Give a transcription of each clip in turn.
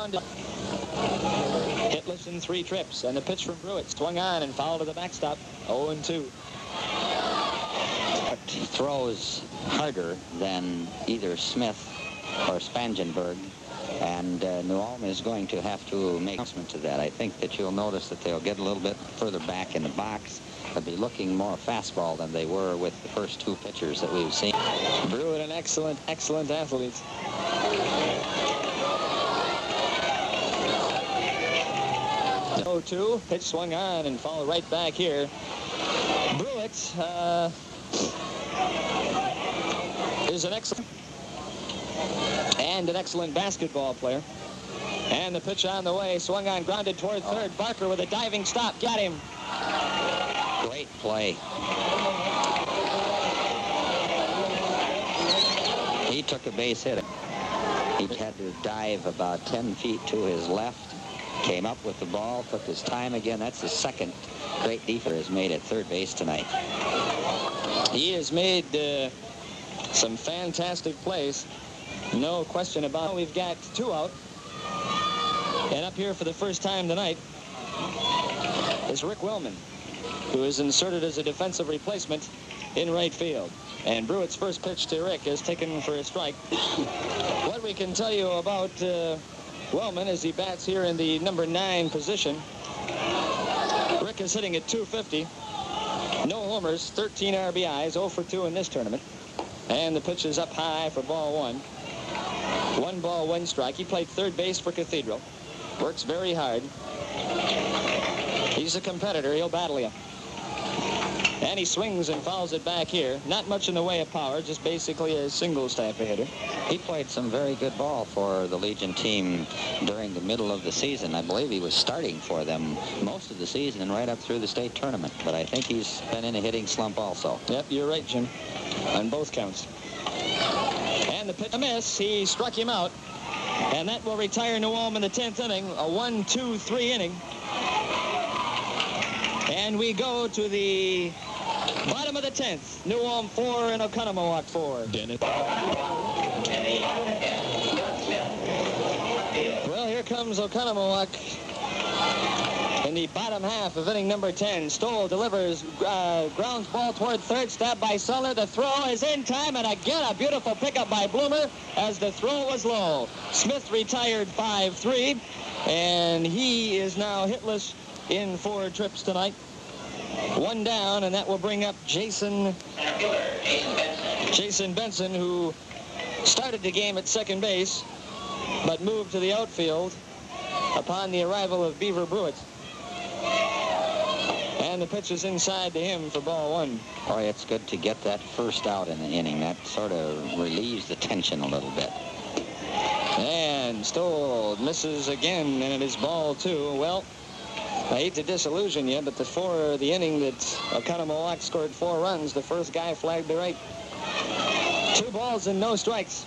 grounded. Hitless in 3 trips, and the pitch from Brewitt swung on and fouled to the backstop. 0-2. Throws harder than either Smith or Spangenberg, and New Ulm is going to have to make an announcement to that. I think that you'll notice that they'll get a little bit further back in the box. They'll be looking more fastball than they were with the first 2 pitchers that we've seen. Brewitt, an excellent athlete. Oh, 2, pitch swung on and fouled right back here. Brewitt is an excellent basketball player. And the pitch on the way, swung on, grounded toward third. Barker with a diving stop, got him. Great play. He took a base hit. He had to dive about 10 feet to his left, came up with the ball, took his time again. That's the second great defender has made at third base tonight. He has made some fantastic plays. No question about it. We've got 2 out. And up here for the first time tonight is Rick Wellman, who is inserted as a defensive replacement in right field. And Brewitt's first pitch to Rick is taken for a strike. What we can tell you about Wellman as he bats here in the number 9 position. Rick is hitting at .250. No homers, 13 RBIs, 0 for 2 in this tournament. And the pitch is up high for ball 1. 1 ball, 1 strike. He played third base for Cathedral. Works very hard. He's a competitor. He'll battle you. And he swings and fouls it back here. Not much in the way of power, just basically a singles type of hitter. He played some very good ball for the Legion team during the middle of the season. I believe he was starting for them most of the season and right up through the state tournament. But I think he's been in a hitting slump also. Yep, you're right, Jim, on both counts. And the pitch a miss. He struck him out. And that will retire New Ulm in the 10th inning. A 1-2-3 inning. And we go to the bottom of the 10th. New Ulm 4 and Oconomowoc 4. Dennis. Well, here comes Oconomowoc in the bottom half of inning number 10. Stoll delivers, grounds ball toward third, stabbed by Suller. The throw is in time, and again a beautiful pickup by Bloomer as the throw was low. Smith retired 5-3, and he is now hitless in 4 trips tonight. 1 down, and that will bring up Jason Benson, who started the game at second base, but moved to the outfield upon the arrival of Beaver Brewitt. And the pitch is inside to him for ball 1. Boy, it's good to get that first out in the inning. That sort of relieves the tension a little bit. And Stoll misses again, and it is ball 2. Well, I hate to disillusion you, but before the inning that Oconomowoc scored 4 runs, the first guy flagged to right. 2 balls and no strikes.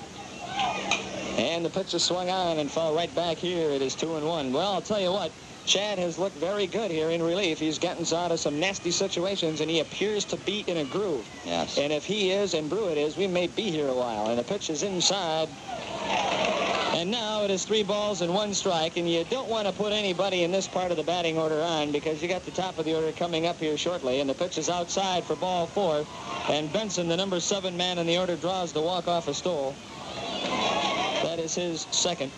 And the pitch is swung on and fell right back here. It is 2-1. Well, I'll tell you what, Chad has looked very good here in relief. He's gotten us out of some nasty situations, and he appears to be in a groove. Yes. And if he is and Brewitt is, we may be here a while. And the pitch is inside. And now it is 3 balls and 1 strike, and you don't want to put anybody in this part of the batting order on because you got the top of the order coming up here shortly, and the pitch is outside for ball 4. And Benson, the number 7 man in the order, draws the walk-off of Stoll. That is his second.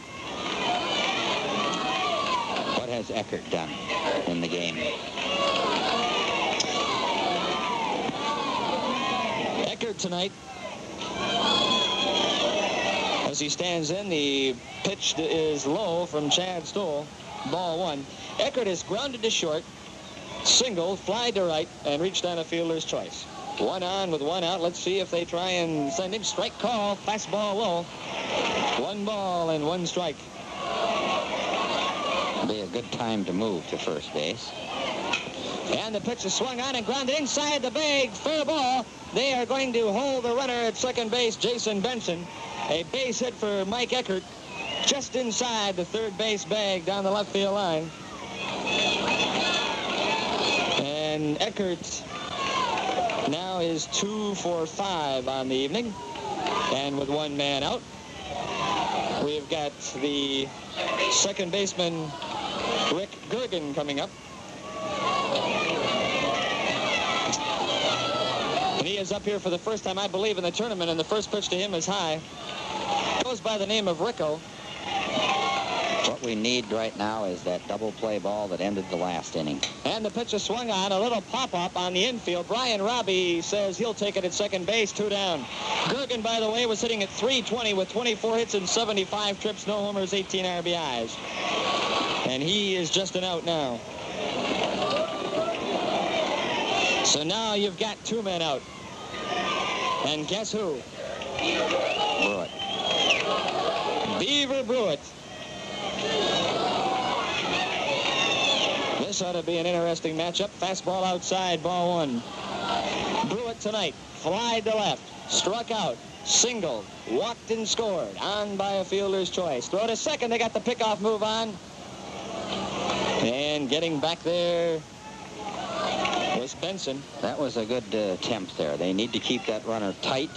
What has Eckert done in the game? Eckert tonight, as he stands in, the pitch is low from Chad Stoll. Ball 1. Eckert is grounded to short, singled, fly to right, and reached on a fielder's choice. 1 on with 1 out. Let's see if they try and send him. Strike call, fastball low. 1 ball and 1 strike. Be a good time to move to first base. And the pitch is swung on and grounded inside the bag. Fair ball. They are going to hold the runner at second base, Jason Benson. A base hit for Mike Eckert just inside the third base bag down the left field line. And Eckert now is 2 for 5 on the evening. And with 1 man out, We've got the second baseman, Rick Gergen, coming up. And he is up here for the first time, I believe, in the tournament, and the first pitch to him is high. Goes by the name of Rico. What we need right now is that double play ball that ended the last inning. And the pitch is swung on, a little pop-up on the infield. Brian Robbie says he'll take it at second base, 2 down. Gergen, by the way, was hitting at .320 with 24 hits and 75 trips, no homers, 18 RBIs. And he is just an out now. So now you've got 2 men out. And guess who? Brewitt. Beaver Brewitt. This ought to be an interesting matchup. Fastball outside, ball 1. Brewitt tonight, fly to left, struck out, singled, walked and scored, on by a fielder's choice. Throw to second, they got the pickoff move on. And getting back there was Benson. That was a good attempt there. They need to keep that runner tight.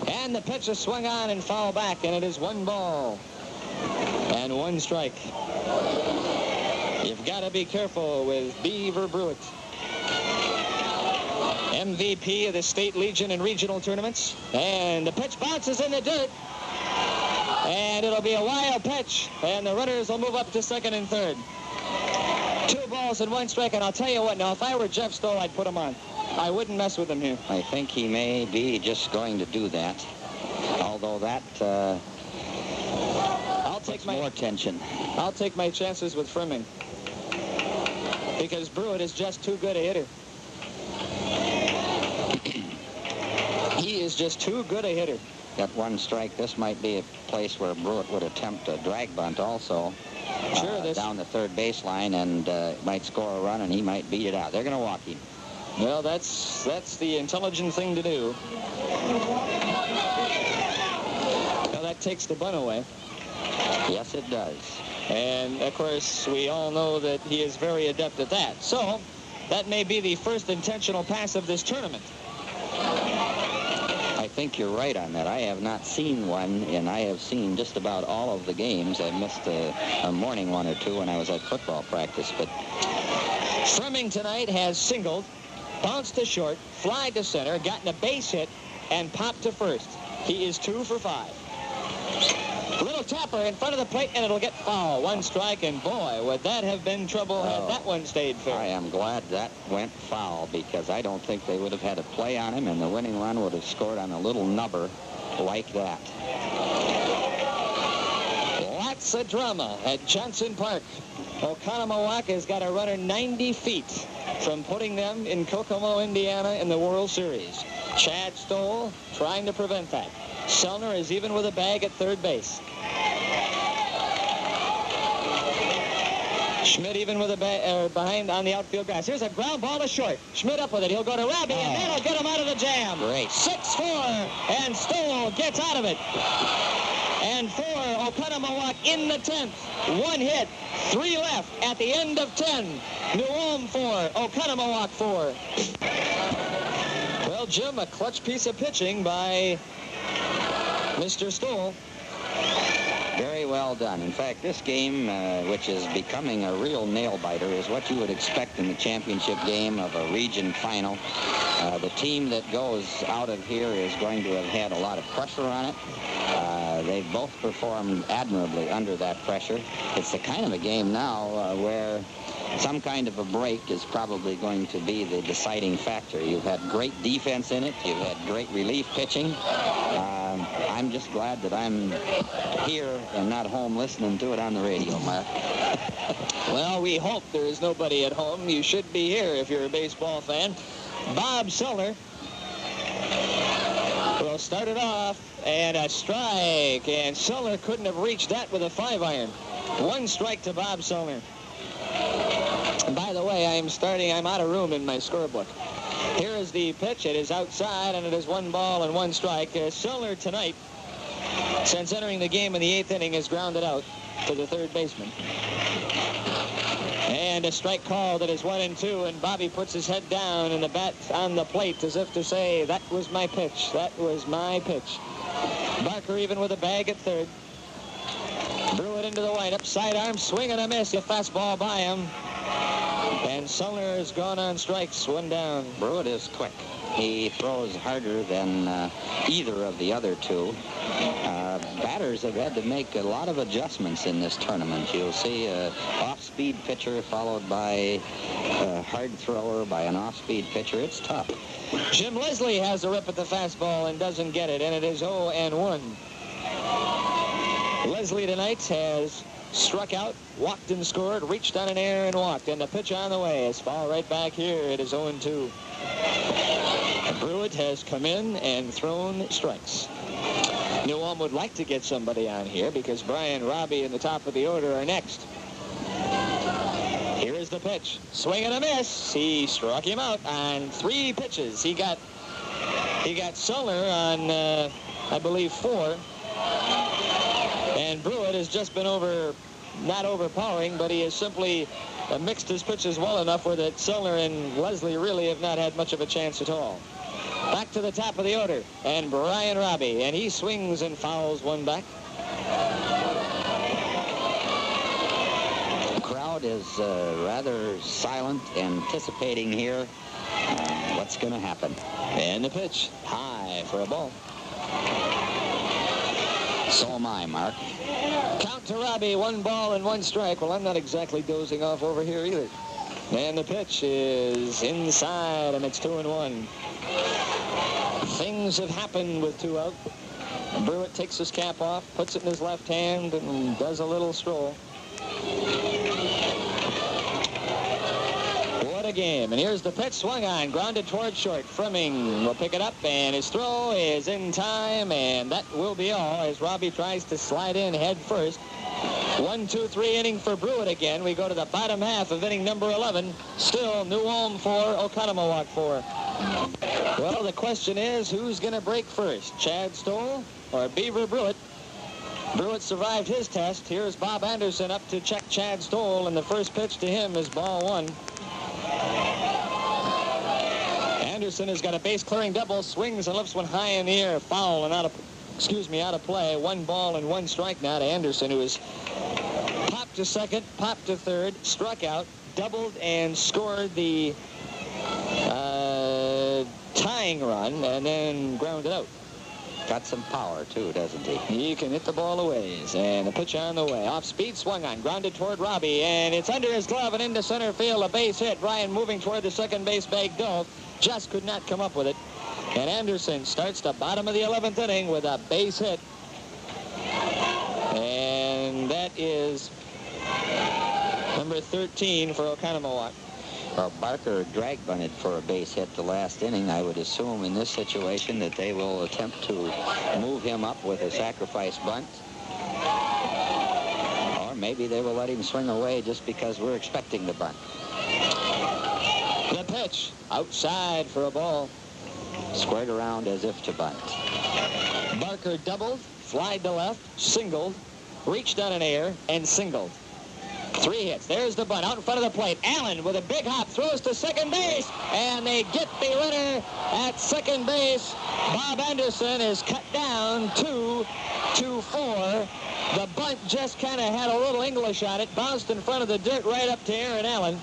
And the pitch is swung on and foul back, and it is 1 ball and 1 strike. You've got to be careful with Beaver Brewitt. MVP of the State Legion and regional tournaments. And the pitch bounces in the dirt. And it'll be a wild pitch. And the runners will move up to second and third. 2 balls and 1 strike. And I'll tell you what, now, if I were Jeff Stoll, I'd put him on. I wouldn't mess with him here. I think he may be just going to do that. Although that puts more tension. I'll take my chances with Frimming. Because Brewitt is just too good a hitter. He is just too good a hitter. Got 1 strike. This might be a place where Brewitt would attempt a drag bunt also. Sure, down the third baseline, and might score a run, and he might beat it out. They're going to walk him. Well, that's the intelligent thing to do. Well, that takes the bunt away. Yes, it does. And, of course, we all know that he is very adept at that. So, that may be the first intentional pass of this tournament. I think you're right on that. I have not seen one, and I have seen just about all of the games. I missed a morning 1 or 2 when I was at football practice. But Frimming tonight has singled, bounced to short, fly to center, gotten a base hit, and popped to first. He is 2 for 5. Little tapper in front of the plate, and it'll get foul. 1 strike, and boy, would that have been trouble had that one stayed fair. I am glad that went foul, because I don't think they would have had a play on him, and the winning run would have scored on a little nubber like that. Lots of drama at Johnson Park. Oconomowoc has got a runner 90 feet from putting them in Kokomo, Indiana in the World Series. Chad Stoll trying to prevent that. Selner is even with a bag at third base. Schmidt even with a bag behind on the outfield grass. Here's a ground ball to short. Schmidt up with it. He'll go to Robbie, and that'll get him out of the jam. Great. 6-4, and Stoll gets out of it. And for Oconomowoc in the 10th. 1 hit, 3 left at the end of 10. New Ulm 4, Oconomowoc 4. Well, Jim, a clutch piece of pitching by Mr. Stoll. Very well done. In fact, this game, which is becoming a real nail-biter, is what you would expect in the championship game of a region final. The team that goes out of here is going to have had a lot of pressure on it. They've both performed admirably under that pressure. It's the kind of a game now where some kind of a break is probably going to be the deciding factor. You've had great defense in it. You've had great relief pitching. I'm just glad that I'm here and not home listening to it on the radio, Mark. Well, we hope there is nobody at home. You should be here if you're a baseball fan. Bob Selner will start it off, and a strike, and Selner couldn't have reached that with a 5-iron. 1 strike to Bob Selner. By the way, I'm out of room in my scorebook. Here is the pitch. It is outside, and it is 1 ball and 1 strike. Selner tonight, since entering the game in the 8th inning, has grounded out to the third baseman. And a strike call that is 1-2, and Bobby puts his head down and the bat on the plate as if to say, that was my pitch. That was my pitch. Barker even with a bag at third. Brewitt into the windup. Sidearm swing and a miss. A fastball by him. And Sullner has gone on strikes. One down. Brewitt is quick. He throws harder than either of the other two. Batters have had to make a lot of adjustments in this tournament. You'll see an off-speed pitcher followed by a hard thrower by an off-speed pitcher. It's tough. Jim Leslie has a rip at the fastball and doesn't get it, and it is 0-1. Leslie tonight has struck out, walked and scored, reached on an air and walked, and the pitch on the way is foul right back here. It is 0-2. Brewitt has come in and thrown strikes. New Ulm would like to get somebody on here because Brian, Robbie, and the top of the order are next. Here is the pitch. Swing and a miss. He struck him out on 3 pitches. He got Sullner on, I believe, 4. And Brewitt has just been not overpowering, but he has simply mixed his pitches well enough where that Sullner and Leslie really have not had much of a chance at all. Back to the top of the order, and Brian Robbie, and he swings and fouls one back. The crowd is rather silent, anticipating here what's going to happen. And the pitch, high for a ball. So am I, Mark. Count to Robbie, 1 ball and 1 strike. Well, I'm not exactly dozing off over here either. And the pitch is inside, and it's 2-1. Things have happened with 2 out. Brewitt takes his cap off, puts it in his left hand, and does a little stroll. What a game. And here's the pitch, swung on, grounded toward short. Fleming will pick it up, and his throw is in time, and that will be all as Robbie tries to slide in head first. 1-2-3 inning for Brewitt again. We go to the bottom half of inning number 11. Still New Ulm 4, Oconomowoc 4. Well, the question is, who's going to break first? Chad Stoll or Beaver Brewitt? Brewitt survived his test. Here's Bob Anderson up to check Chad Stoll, and the first pitch to him is ball 1. Anderson has got a base-clearing double, swings and lifts one high in the air, foul and out of play. 1 ball and 1 strike now to Anderson, who is popped to second, popped to third, struck out, doubled, and scored the tying run, and then grounded out. Got some power, too, doesn't he? He can hit the ball a ways, and the pitch on the way. Off speed, swung on, grounded toward Robbie, and it's under his glove and into center field, a base hit. Ryan moving toward the second base bag, dove, just could not come up with it. And Anderson starts the bottom of the 11th inning with a base hit. And that is number 13 for Oconomowoc. Well, Barker drag bunted for a base hit the last inning. I would assume in this situation that they will attempt to move him up with a sacrifice bunt. Or maybe they will let him swing away just because we're expecting the bunt. The pitch, outside for a ball. Squared around as if to bunt. Barker doubled, flied to left, singled, reached on an air, and singled. 3 hits. There's the bunt out in front of the plate. Allen with a big hop throws to second base, and they get the runner at second base. Bob Anderson is cut down 2-4. The bunt just kind of had a little English on it, bounced in front of the dirt right up to Aaron Allen,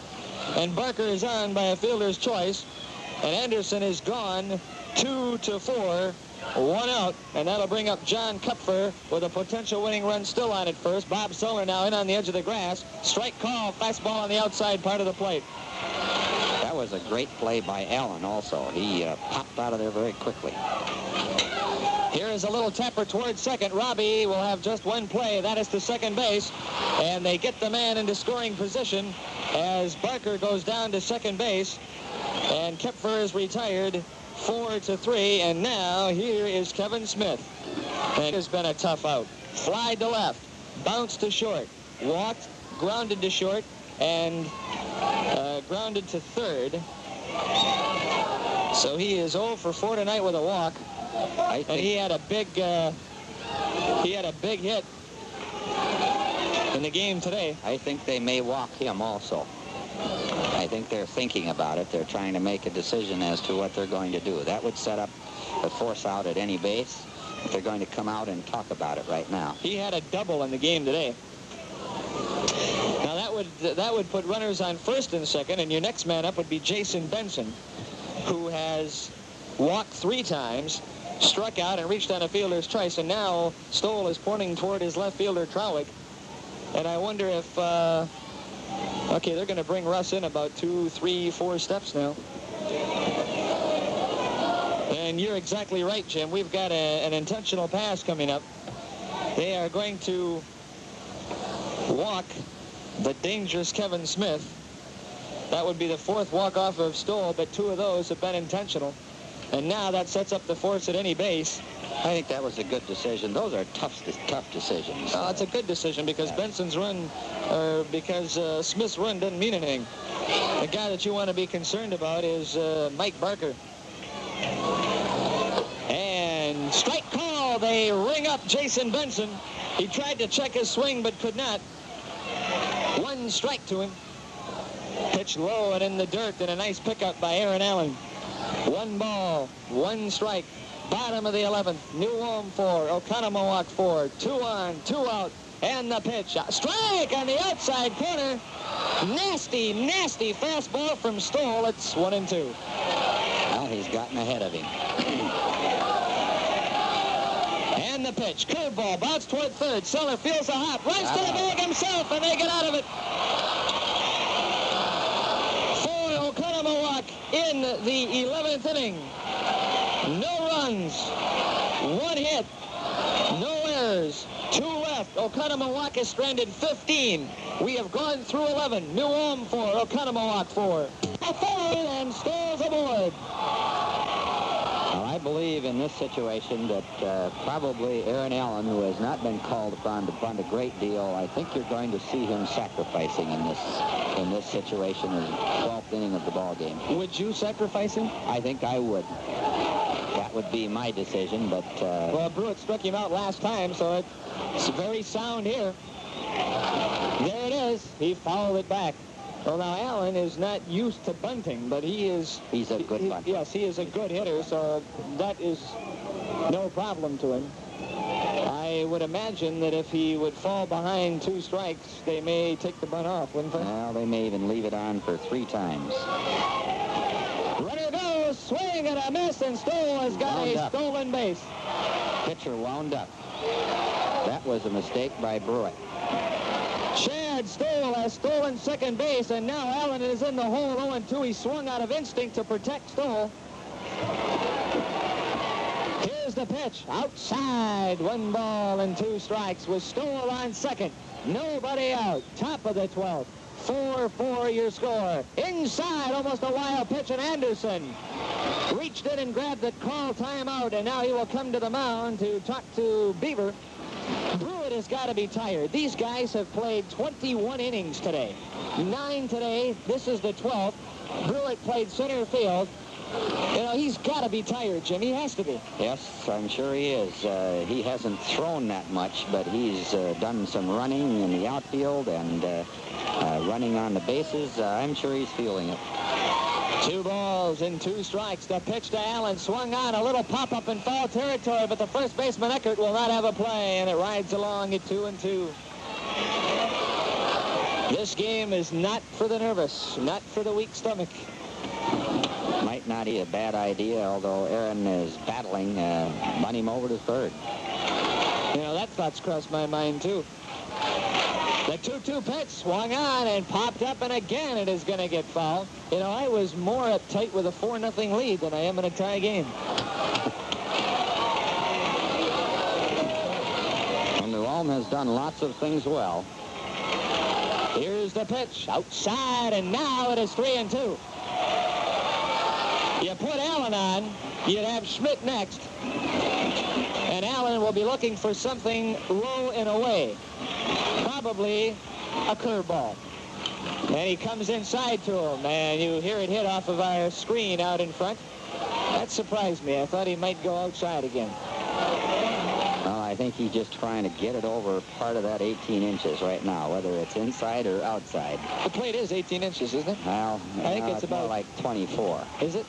and Barker is on by a fielder's choice, and Anderson is gone 2-4. 1 out, and that'll bring up John Kupfer with a potential winning run still on at first. Bob Sullner now in on the edge of the grass. Strike call, fastball on the outside part of the plate. That was a great play by Allen also. He popped out of there very quickly. Here is a little tapper towards second. Robbie will have just 1 play. That is to second base, and they get the man into scoring position as Barker goes down to second base, and Kupfer is retired 4-3, and now here is Kevin Smith. And it has been a tough out. Fly to left, bounced to short, walked, grounded to short, and grounded to third. So he is 0 for 4 tonight with a walk. And he had a big hit in the game today. I think they may walk him also. I think they're thinking about it. They're trying to make a decision as to what they're going to do. That would set up a force out at any base. they're going to come out and talk about it right now. He had a double in the game today. Now that would put runners on first and second, and your next man up would be Jason Benson, who has walked 3 times, struck out, and reached on a fielder's choice, and now Stoll is pointing toward his left fielder, Trowick. And I wonder if, okay, they're going to bring Russ in about 2, 3, 4 steps now. And you're exactly right, Jim. We've got an intentional pass coming up. They are going to walk the dangerous Kevin Smith. That would be the 4th walk-off of Stoll, but 2 of those have been intentional. And now that sets up the force at any base. I think that was a good decision. Those are tough decisions. It's a good decision because Benson's run, because Smith's run doesn't mean anything. The guy that you want to be concerned about is Mike Barker. And strike call. They ring up Jason Benson. He tried to check his swing but could not. 1 strike to him. Pitch low and in the dirt, and a nice pickup by Aaron Allen. 1 ball, 1 strike. Bottom of the 11th. New Ulm 4, Oconomowoc 4. 2 on, 2 out, and the pitch. Strike on the outside corner. Nasty, nasty fastball from Stoll. It's 1-2. Well, he's gotten ahead of him. And the pitch. Curveball. Bounce toward third. Seller feels a hop. Runs to the bag himself, and they get out of it. For Oconomowoc in the 11th inning. No runs. 1 hit. No errors. 2 left. Oconomowoc is stranded 15. We have gone through 11. New Ulm 4. Oconomowoc 4. And Stoll's aboard. Well, I believe in this situation that probably Aaron Allen, who has not been called upon to bunt a great deal, I think you're going to see him sacrificing in this situation in the 12th inning of the ball game. Would you sacrifice him? I think I would. That would be my decision, but... Well, Brewitt struck him out last time, so it's very sound here. There it is. He fouled it back. Well, now, Allen is not used to bunting, but he's a good bunter. Yes, he is a good hitter, so that is no problem to him. I would imagine that if he would fall behind 2 strikes, they may take the bunt off, wouldn't they? Well, they may even leave it on for 3 times. Runner goes, swing and a miss, and Stoll has got a stolen base. Pitcher wound up. That was a mistake by Brewitt. Chad Stoll has stolen second base, and now Allen is in the hole 0-2. He swung out of instinct to protect Stoll. Here's the pitch. Outside. 1 ball and 2 strikes with Stoll on second. Nobody out. Top of the 12th. 4-4 your score. Inside, almost a wild pitch, and Anderson reached in and grabbed the call timeout, and now he will come to the mound to talk to Beaver. Brewitt has got to be tired. These guys have played 21 innings today. 9 today. This is the 12th. Brewitt played center field. You know, he's got to be tired, Jim. He has to be. Yes, I'm sure he is. He hasn't thrown that much, but he's done some running in the outfield and running on the bases. I'm sure he's feeling it. 2 balls and 2 strikes. The pitch to Allen swung on, a little pop-up in foul territory, but the first baseman Eckert will not have a play, and it rides along at 2-2. This game is not for the nervous, not for the weak stomach. Might not be a bad idea, although Aaron is battling, bunt him over to third. You know, that thought's crossed my mind, too. The 2-2 pitch swung on and popped up, and again it is going to get fouled. You know, I was more uptight with a 4-0 lead than I am in a tie game. Well, New Ulm has done lots of things well. Here's the pitch outside, and now it is 3-2. You put Allen on, you'd have Schmidt next. And Allen will be looking for something low and away. Probably a curveball. And he comes inside to him, and you hear it hit off of our screen out in front. That surprised me. I thought he might go outside again. Well, I think he's just trying to get it over part of that 18 inches right now, whether it's inside or outside. The plate is 18 inches, isn't it? Well, I think it's about more like 24. Is it?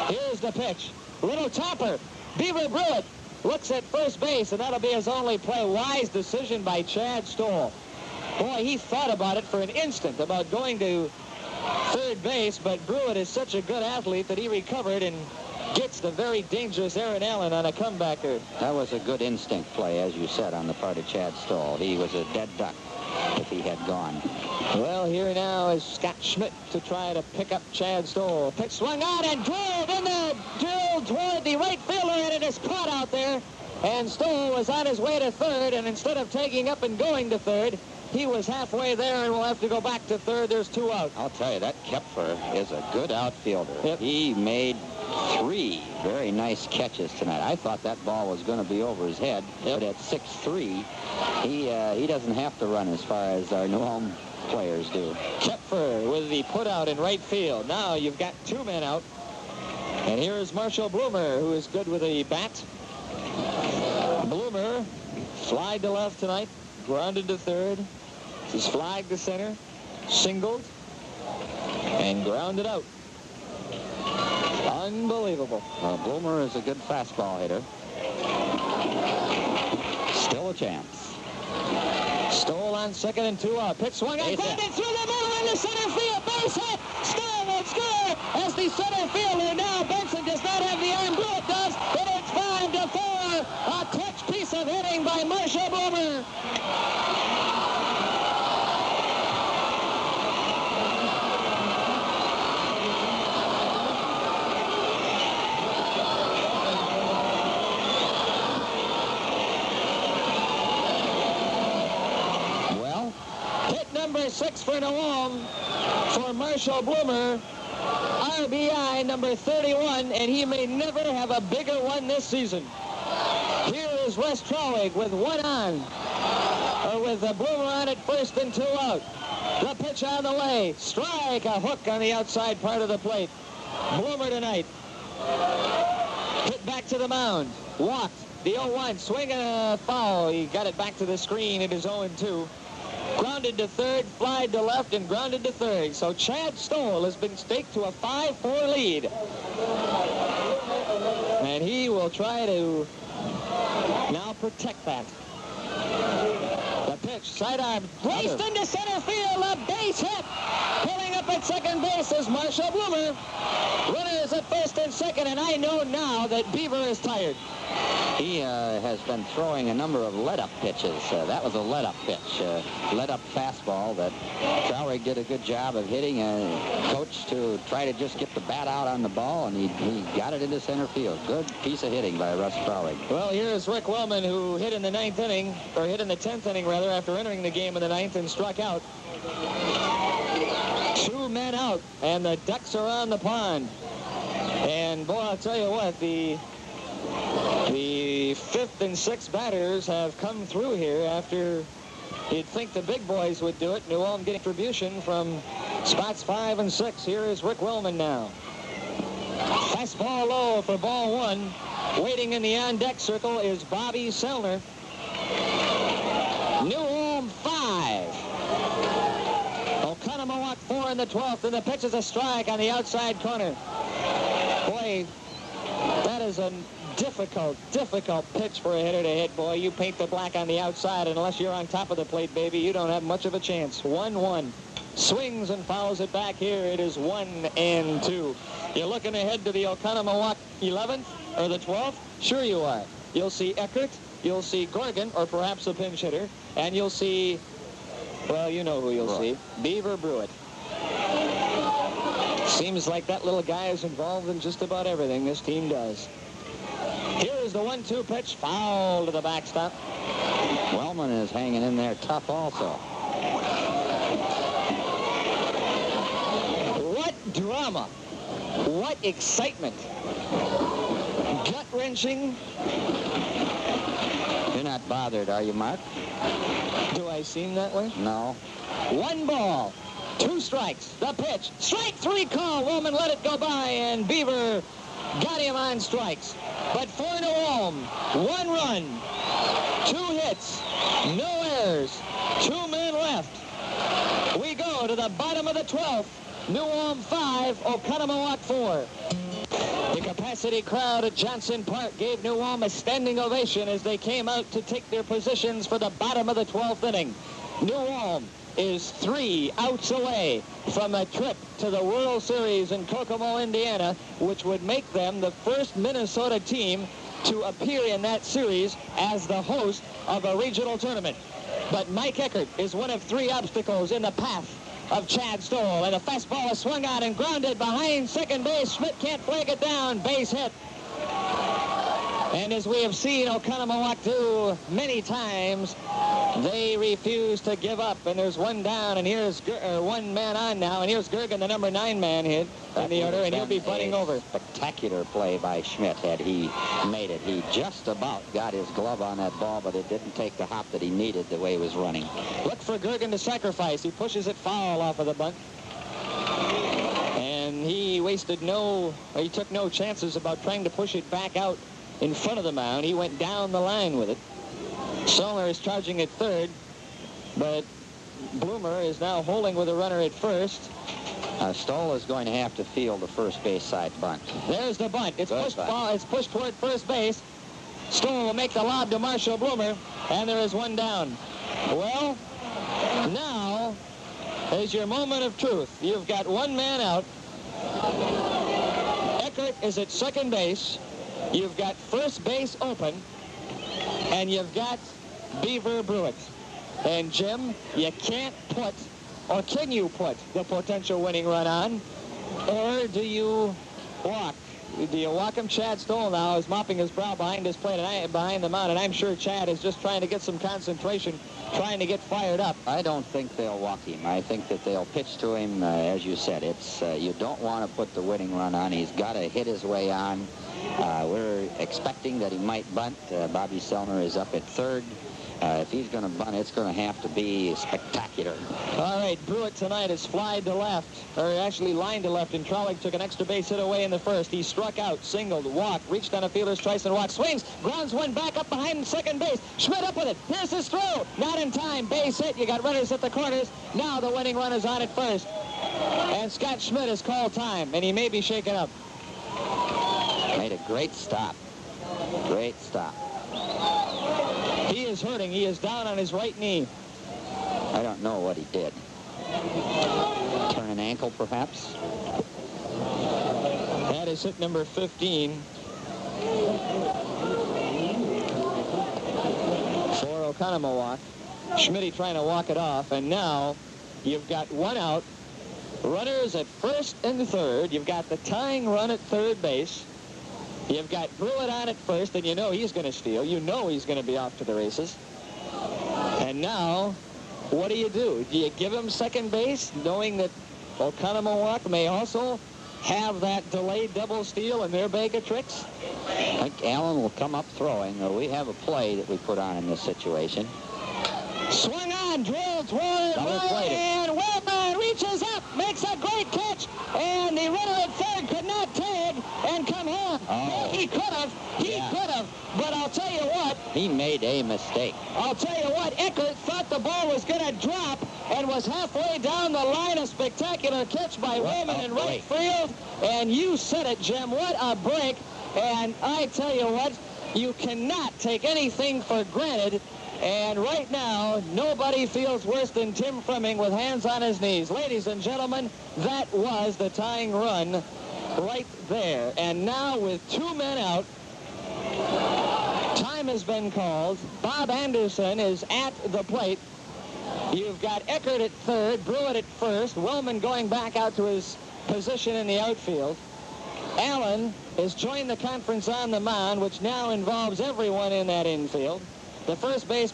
Here's the pitch. Little topper. Beaver Brewitt looks at first base, and that'll be his only play. Wise decision by Chad Stoll. Boy, he thought about it for an instant, about going to third base, but Brewitt is such a good athlete that he recovered and gets the very dangerous Aaron Allen on a comebacker. That was a good instinct play, as you said, on the part of Chad Stoll. He was a dead duck if he had gone. Well, here now is Scott Schmidt to try to pick up Chad Stoll. Pitch swung out and drilled toward the right fielder, and it is caught out there. And Stoll was on his way to third, and instead of taking up and going to third, he was halfway there and will have to go back to third. There's 2 out. I'll tell you, that Kepfer is a good outfielder. Yep. He made 3 very nice catches tonight. I thought that ball was going to be over his head, but at 6'3", he doesn't have to run as far as our New Ulm players do. Kepfer with the put out in right field. Now you've got 2 men out. And here is Marshall Bloomer, who is good with a bat. Bloomer flied to left tonight, grounded to third. He's flagged to center, singled, and grounded out. Unbelievable. Bloomer is a good fastball hitter. Still a chance. Stoll on second and 2 out. Pitch swung and grounded through the middle into center field. Base hit. Stoll will score as the center fielder. Now Benson does not have the arm. Blewett does. And it's 5-4. A clutch piece of hitting by Marshall Bloomer. Number 6 for New Ulm for Marshall Bloomer. RBI number 31, and he may never have a bigger one this season. Here is Wes Trawick with 1 on, or with Bloomer on at first and 2 out. The pitch on the way. Strike, a hook on the outside part of the plate. Bloomer tonight. Hit back to the mound. Walked. The 0-1. Swing and a foul. He got it back to the screen. It is 0-2. Grounded to third, flied to left, and grounded to third. So Chad Stoll has been staked to a 5-4 lead. And he will try to now protect that. The pitch, sidearm, raced into center field, a base hit. Pulling up at second base is Marshall Bloomer. Runners at first and second, and I know now that Beaver is tired. He has been throwing a number of let-up pitches. That was a let-up pitch, let-up fastball that Trawick did a good job of hitting. Coach to try to just get the bat out on the ball, and he got it into center field. Good piece of hitting by Russ Trawick. Well, here's Rick Wellman, who hit in the 9th inning, or hit in the 10th inning, rather, after entering the game in the 9th and struck out. 2 men out, and the Ducks are on the pond. And, boy, I'll tell you what, the 5th and 6th batters have come through here after you'd think the big boys would do it. New Ulm getting contribution from spots 5 and 6. Here is Rick Wellman now. Fastball low for ball 1. Waiting in the on-deck circle is Bobby Selner. New Ulm 5. Oconomowoc 4 in the 12th, and the pitch is a strike on the outside corner. Boy, that is a difficult pitch for a hitter to hit, boy. You paint the black on the outside, and unless you're on top of the plate, baby, you don't have much of a chance. 1-1. Swings and fouls it back here. It is 1-2. You're looking ahead to the Oconomowoc 11th or the 12th? Sure you are. You'll see Eckert, you'll see Gorgon, or perhaps a pinch hitter, and you'll see, well, you know who you'll see, Beaver Brewitt. Seems like that little guy is involved in just about everything this team does. Here is the 1-2 pitch, foul to the backstop. Wellman is hanging in there tough also. What drama. What excitement. Gut-wrenching. You're not bothered, are you, Mark? Do I seem that way? No. 1 ball, 2 strikes. The pitch. Strike 3 call. Wellman let it go by, and Beaver got him on strikes. But for New Ulm, 1 run, 2 hits, no errors, 2 men left. We go to the bottom of the 12th. New Ulm 5, Oconomowoc 4. Capacity crowd at Johnson Park gave New Ulm a standing ovation as they came out to take their positions for the bottom of the 12th inning. New Ulm is 3 outs away from a trip to the World Series in Kokomo, Indiana, which would make them the first Minnesota team to appear in that series as the host of a regional tournament. But Mike Eckert is one of 3 obstacles in the path of Chad Stoll, and the fastball is swung out and grounded behind second base. Schmidt can't flag it down. Base hit. And as we have seen Oconomowoc do many times, they refuse to give up. And there's one down, and here's one man on now, and here's Gergen, the number 9 man hit in the order, and he'll be bunting over. Spectacular play by Schmidt had he made it. He just about got his glove on that ball, but it didn't take the hop that he needed the way he was running. Look for Gergen to sacrifice. He pushes it foul off of the bunt. And he took no chances about trying to push it back out in front of the mound. He went down the line with it. Zollner is charging at third, but Bloomer is now holding with a runner at first. Stoll is going to have to field the first base side bunt. There's the bunt. It's pushed toward first base. Stoll will make the lob to Marshall Bloomer, and there is one down. Well, now is your moment of truth. You've got one man out. Eckert is at second base. You've got first base open, and you've got Beaver Brewitt. And, Jim, you can't put, or can you put, the potential winning run on, or do you walk? Do you walk him? Chad Stoll now is mopping his brow behind his plate and behind the mound, and I'm sure Chad is just trying to get some concentration, trying to get fired up. I don't think they'll walk him. I think that they'll pitch to him, as you said. It's you don't want to put the winning run on. He's got to hit his way on. We're expecting that he might bunt. Bobby Zollner is up at third. If he's going to bunt, it's going to have to be spectacular. All right, Brewitt tonight is flied to left, or actually lined to left, and Trollig took an extra base hit away in the first. He struck out, singled, walked, reached on a fielder's twice and walked, swings, grounds one back up behind second base. Schmidt up with it. Here's his throw. Not in time. Base hit. You got runners at the corners. Now the winning run is on at first. And Scott Schmidt has called time, and he may be shaken up. Made a great stop. Great stop. He is hurting. He is down on his right knee. I don't know what he did. Turn an ankle, perhaps? That is hit number 15 for Oconomowoc. Schmidt trying to walk it off, and now you've got one out. Runners at first and third. You've got the tying run at third base. You've got Brewitt on at first, and you know he's going to steal. You know he's going to be off to the races. And now, what do? Do you give him second base, knowing that Oconomowoc may also have that delayed double steal in their bag of tricks? I think Allen will come up throwing. We have a play that we put on in this situation. Swung on, drilled toward right, and Wellman reaches up, makes a great catch, and the runner at third could not tag and come home. Oh. He could have, but I'll tell you what. He made a mistake. I'll tell you what, Eckert thought the ball was going to drop and was halfway down the line. A spectacular catch by Wellman in right field, and you said it, Jim, what a break. And I tell you what, you cannot take anything for granted. And right now, nobody feels worse than Tim Fleming with hands on his knees. Ladies and gentlemen, that was the tying run right there. And now with 2 men out, time has been called. Bob Anderson is at the plate. You've got Eckert at third, Brewitt at first, Wellman going back out to his position in the outfield. Allen has joined the conference on the mound, which now involves everyone in that infield. The first base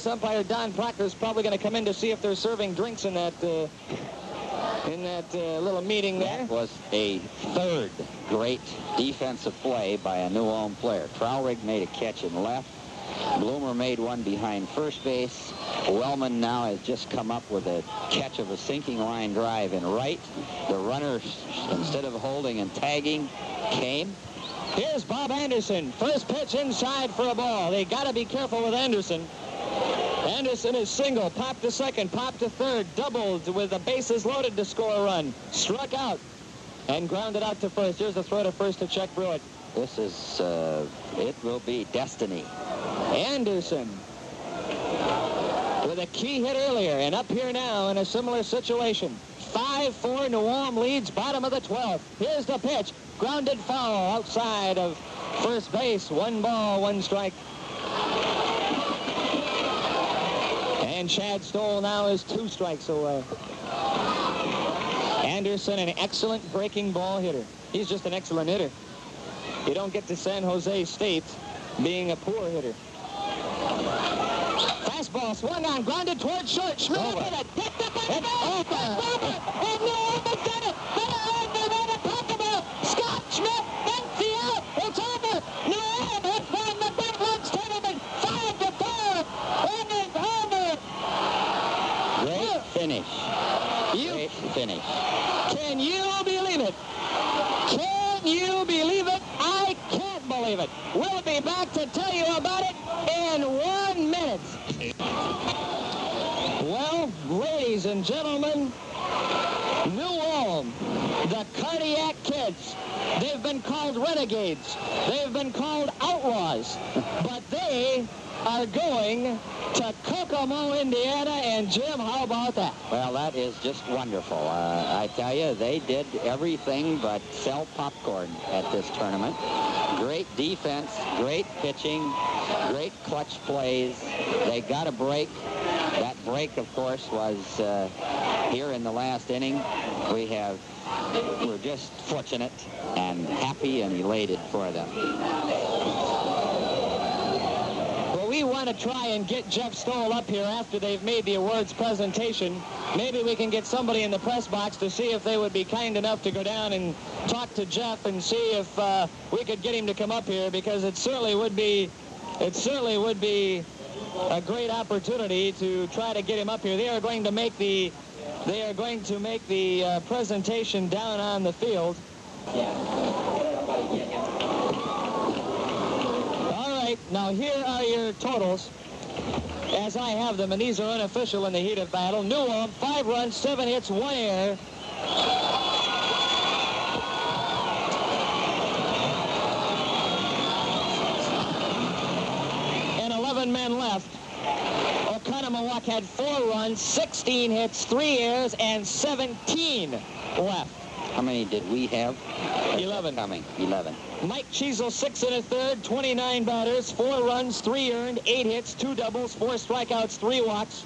umpire, Don Proctor, is probably going to come in to see if they're serving drinks in that little meeting there. That was a third great defensive play by a New Ulm player. Trowrig made a catch in left. Bloomer made one behind first base. Wellman now has just come up with a catch of a sinking line drive in right. The runner, instead of holding and tagging, came. Here's Bob Anderson. First pitch inside for a ball. They got to be careful with Anderson. Anderson is single, popped to second, popped to third, doubled with the bases loaded to score a run. Struck out. and grounded out to first. Here's the throw to first to Chuck Brewitt. This is, it will be destiny. Anderson with a key hit earlier, and up here now in a similar situation. 5-4, New Ulm leads, bottom of the 12th. Here's the pitch. Grounded foul outside of first base. 1 ball, 1 strike. And Chad Stoll now is 2 strikes away. Anderson, an excellent breaking ball hitter. He's just an excellent hitter. You don't get to San Jose State being a poor hitter. Fastball swung on, grounded towards short. Schmidt hit it. Picked up by the ball. It's over. And New Ulm has done it. They're impossible. Scott Schmidt makes the out. It's over. New Ulm has won the Big Lunch Tournament 5-4. And it's over. Great finish. Great finish. Can you believe it? Can you believe it? I can't believe it. We'll be back to tell you about it in 1 minute. Well, ladies and gentlemen, New Ulm, the Cardiac Kids. They've been called renegades. They've been called outlaws. But they are going to Kokomo, Indiana. And Jim, how about that? Well, that is just wonderful. I tell you, they did everything but sell popcorn at this tournament. Great defense, great pitching, great clutch plays. They got a break. That break, of course, was here in the last inning. We're just fortunate and happy and elated for them. Well, we want to try and get Jeff Stoll up here after they've made the awards presentation. Maybe we can get somebody in the press box to see if they would be kind enough to go down and talk to Jeff and see if we could get him to come up here, because it certainly would be a great opportunity to try to get him up here. They are going to make the presentation down on the field. All right, now here are your totals as I have them, and these are unofficial in the heat of battle. New Ulm, 5 runs, 7 hits, 1 error. And 11 men left. Oconomowoc had 4 runs, 16 hits, 3 errors, and 17 left. How many did we have? 11. Coming. 11. Mike Cheezel, 6 1/3, 29 batters, 4 runs, 3 earned, 8 hits, 2 doubles, 4 strikeouts, 3 walks.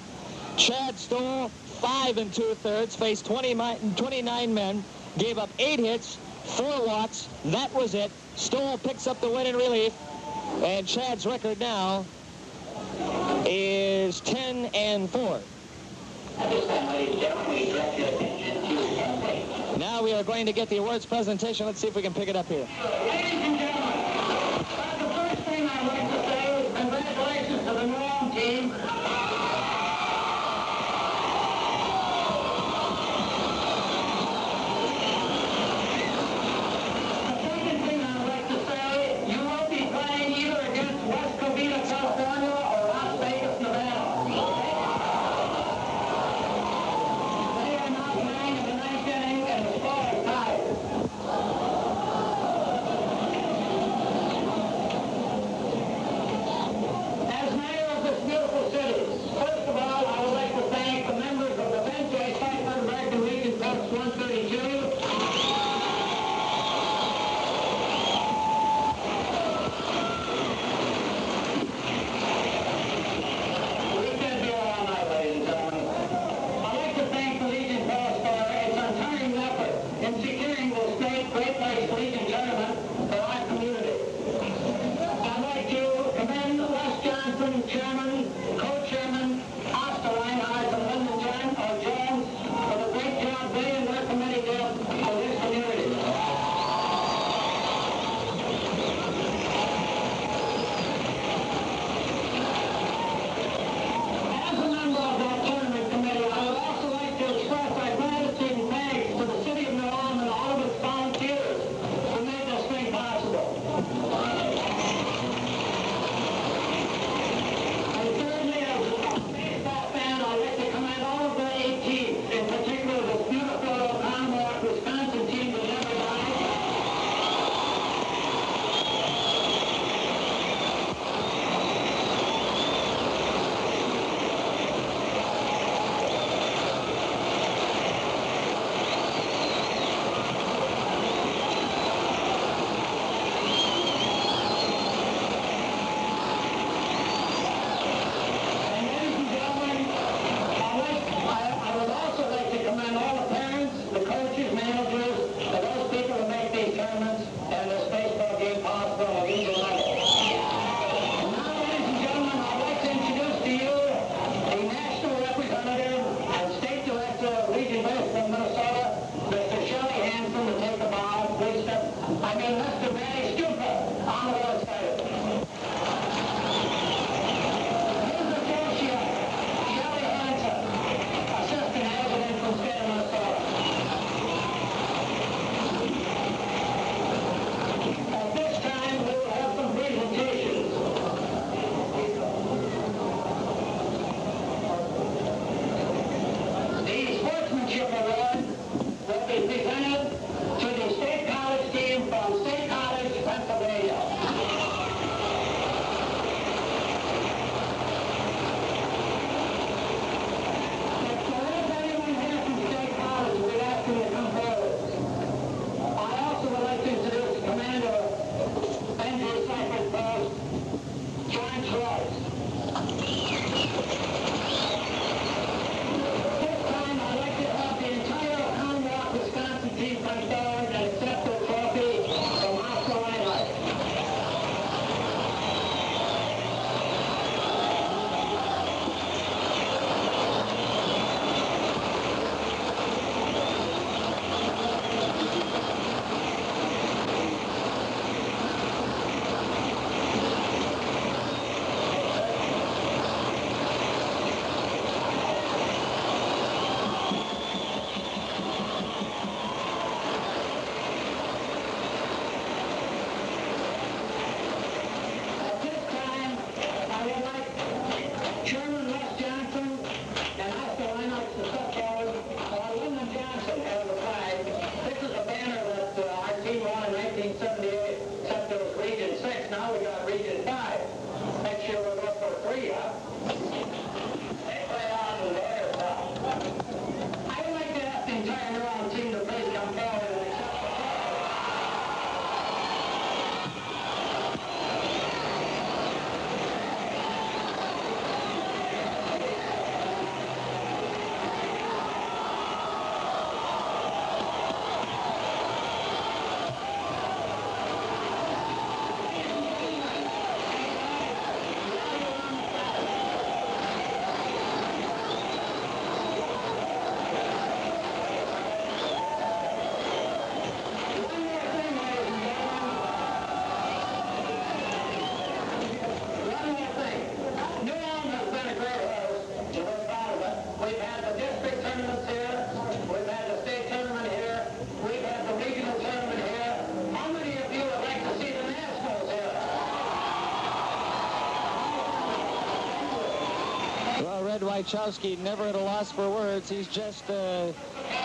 Chad Stoll, 5 2/3, faced 29 men, gave up 8 hits, 4 walks. That was it. Stoll picks up the win in relief, and Chad's record now is 10-4. Now we are going to get the awards presentation. Let's see if we can pick it up here. Ladies and gentlemen, the first thing I'd like to say is congratulations to the New Ulm team. The second thing I'd like to say, you will be playing either against West Covina, California, or Las Vegas, Nevada. They are now playing in the 9th inning, and the score is tied. be presented to the State College team from State College, Pennsylvania. If there is anyone here from State College, we'd ask you to come forward. I also would like to introduce Commander NJ Cypress Post, John Schwartz. This time, I'd like to have the entire Oconomowoc, Wisconsin team come forward and accept the trophy from Oscar Reinhardt. At this time, I would like Chairman Les Johnson and Oscar Reinhardt to step forward, while Lyndon Johnson has the flag. This is a banner that our team won in 1978, except it was Region 6. Now we got Region 5. Next year we'll go for 3, huh? They play on the air side. I would like to ask the entire New Orleans team to please come forward and accept the flag. We've had the district tournaments here. We've had the state tournament here. We've had the regional tournament here. How many of you would like to see the nationals here? Well, Red Wachowski never at a loss for words. He's just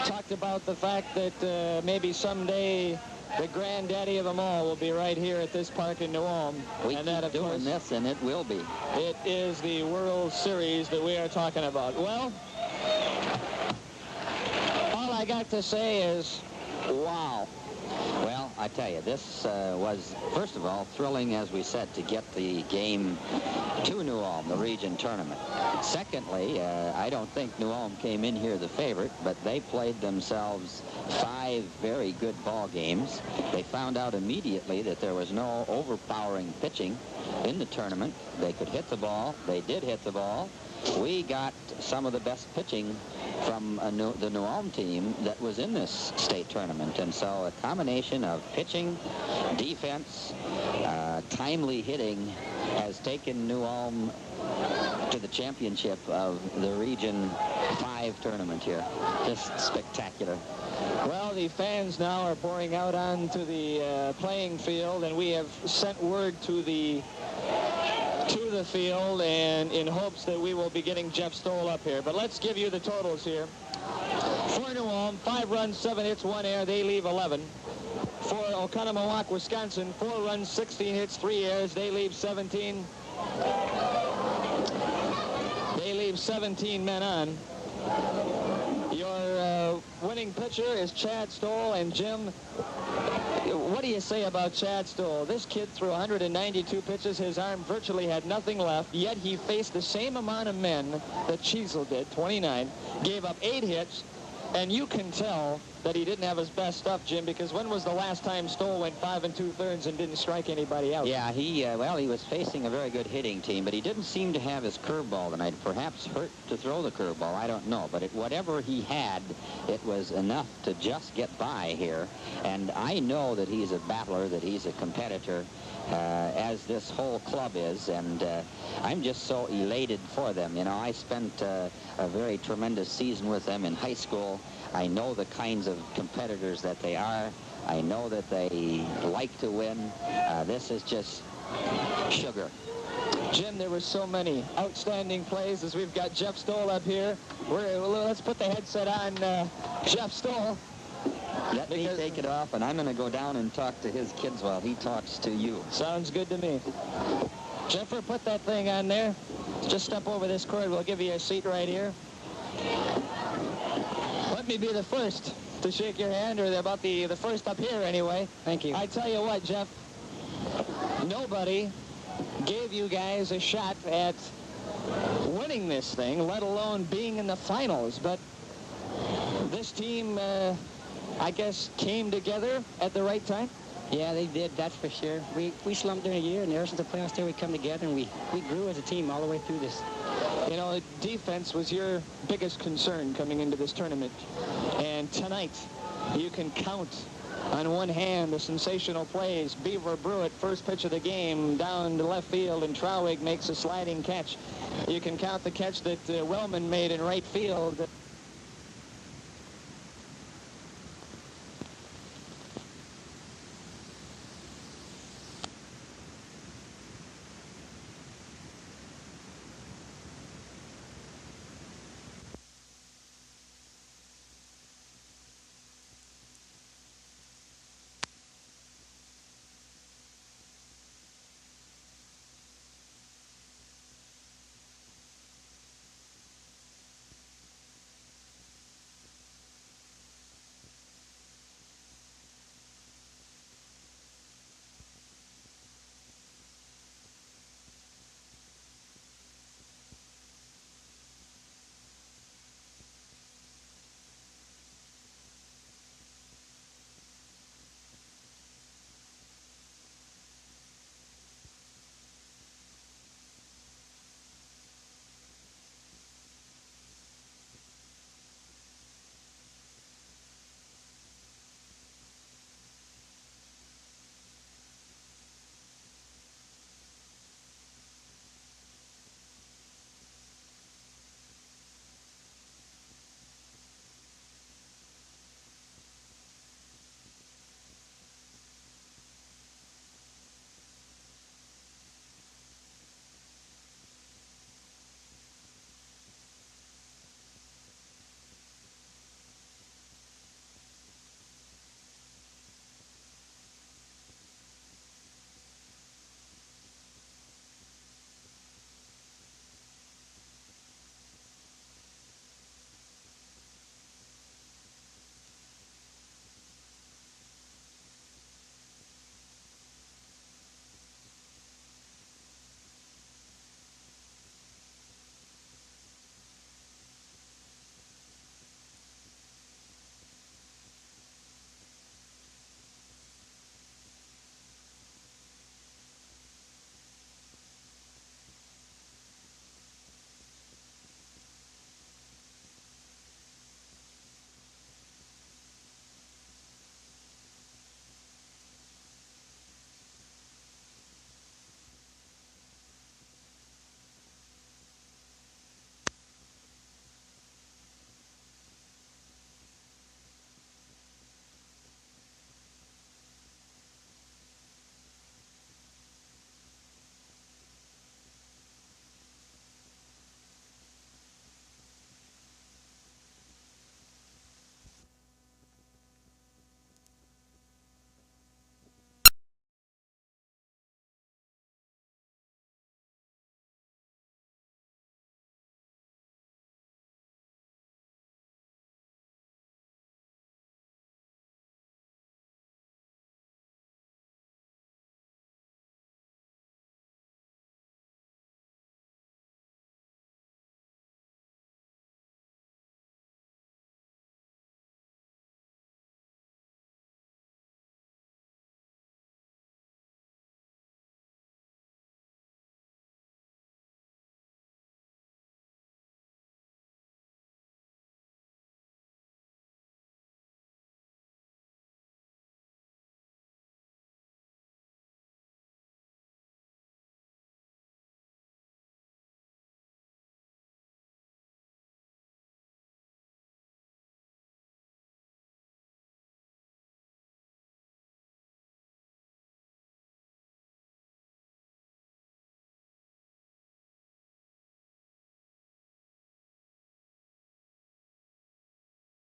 talked about the fact that maybe someday the granddaddy of them all will be right here at this park in New Ulm. We and keep that, of doing course, this, and it will be. it is the World Series that we are talking about. Well, all I got to say is, wow. Well, I tell you, this was, first of all, thrilling, as we said, to get the game to New Ulm, the region tournament. Secondly, I don't think New Ulm came in here the favorite, but they played themselves 5 very good ball games. They found out immediately that there was no overpowering pitching in the tournament. They could hit the ball. They did hit the ball. We got some of the best pitching from the New Ulm team that was in this state tournament. And so a combination of pitching, defense, timely hitting has taken New Ulm to the championship of the Region 5 tournament here. Just spectacular. Well, the fans now are pouring out onto the playing field, and we have sent word to the field, and in hopes that we will be getting Jeff Stoll up here. But let's give you the totals here. For New Ulm, 5 runs, 7 hits, 1 error. They leave 11. For Oconomowoc, Wisconsin, 4 runs, 16 hits, 3 errors. They leave 17. They leave 17 men on. Your winning pitcher is Chad Stoll. And Jim, what do you say about Chad Stoll? This kid threw 192 pitches. His arm virtually had nothing left, yet he faced the same amount of men that Cheezel did, 29, gave up 8 hits, and you can tell that he didn't have his best stuff, Jim, because when was the last time Stoll went 5 2/3 and didn't strike anybody out? Yeah, he was facing a very good hitting team, but he didn't seem to have his curveball tonight. Perhaps hurt to throw the curveball, I don't know. But whatever he had, it was enough to just get by here. And I know that he's a battler, that he's a competitor, as this whole club is. And I'm just so elated for them. You know, I spent a very tremendous season with them in high school. I know the kinds of competitors that they are. I know that they like to win. This is just sugar. Jim, there were so many outstanding plays. As we've got Jeff Stoll up here. Let's put the headset on Jeff Stoll. Let me take it off, and I'm going to go down and talk to his kids while he talks to you. Sounds good to me. Jeffer, put that thing on there. Just step over this cord. We'll give you a seat right here. Let me be the first to shake your hand, or about the first up here anyway. Thank you. I tell you what, Jeff, nobody gave you guys a shot at winning this thing, let alone being in the finals. But this team, I guess, came together at the right time. Yeah, they did, that's for sure. We slumped during the year, and ever since the playoffs there, we come together, and we grew as a team all the way through this. You know, defense was your biggest concern coming into this tournament. And tonight, you can count on one hand the sensational plays. Beaver Brewitt, first pitch of the game, down to left field, and Trauig makes a sliding catch. You can count the catch that Wellman made in right field.